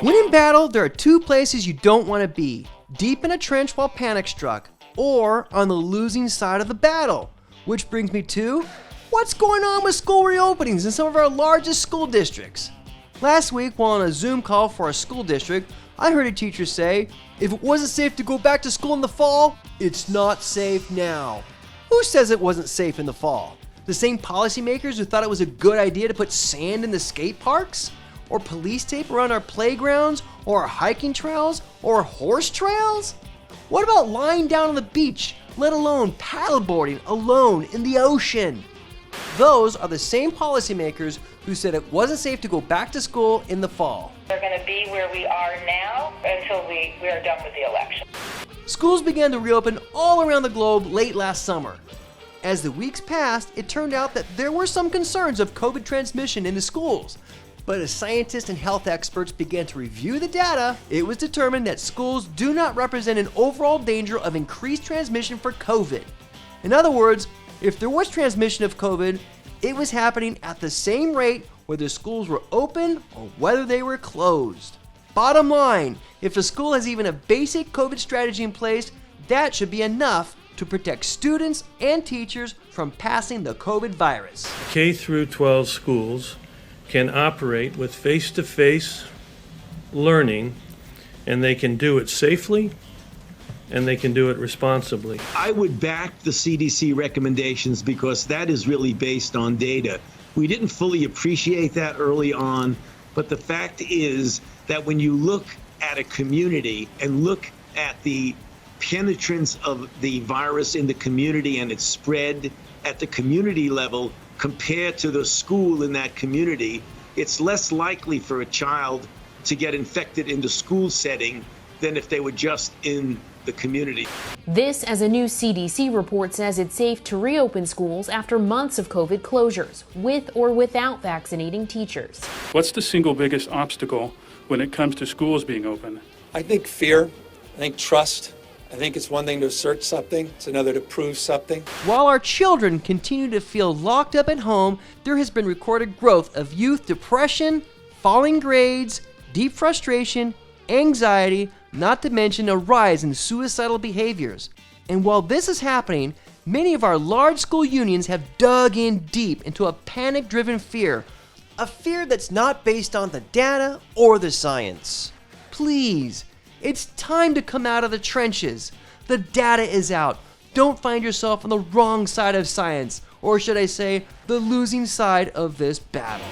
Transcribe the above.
When in battle, there are two places you don't want to be: deep in a trench while panic struck, or on the losing side of the battle. Which brings me to, what's going on with school reopenings in some of our largest school districts? Last week, while on a Zoom call for a school district, I heard a teacher say, if it wasn't safe to go back to school in the fall, it's not safe now. Who says it wasn't safe in the fall? The same policymakers who thought it was a good idea to put sand in the skate parks? Or police tape around our playgrounds, or our hiking trails, or horse trails? What about lying down on the beach, let alone paddleboarding alone in the ocean? Those are the same policymakers who said it wasn't safe to go back to school in the fall. We're going to be where we are now until we are done with the election. Schools began to reopen all around the globe late last summer. As the weeks passed, it turned out that there were some concerns of COVID transmission in the schools. But as scientists and health experts began to review the data, it was determined that schools do not represent an overall danger of increased transmission for COVID. In other words, if there was transmission of COVID, it was happening at the same rate whether schools were open or whether they were closed. Bottom line, if a school has even a basic COVID strategy in place, that should be enough to protect students and teachers from passing the COVID virus. K through 12 schools can operate with face-to-face learning, and they can do it safely and they can do it responsibly. I would back the CDC recommendations because that is really based on data. We didn't fully appreciate that early on, but the fact is that when you look at a community and look at the penetrance of the virus in the community and its spread at the community level compared to the school in that community, it's less likely for a child to get infected in the school setting than if they were just in the community. This as a new CDC report says it's safe to reopen schools after months of COVID closures, with or without vaccinating teachers. What's the single biggest obstacle when it comes to schools being open? I think fear, I think trust. I think it's one thing to assert something, it's another to prove something. While our children continue to feel locked up at home, there has been recorded growth of youth depression, falling grades, deep frustration, anxiety, not to mention a rise in suicidal behaviors. And while this is happening, many of our large school unions have dug in deep into a panic-driven fear, a fear that's not based on the data or the science. Please, it's time to come out of the trenches. The data is out. Don't find yourself on the wrong side of science, or should I say, the losing side of this battle.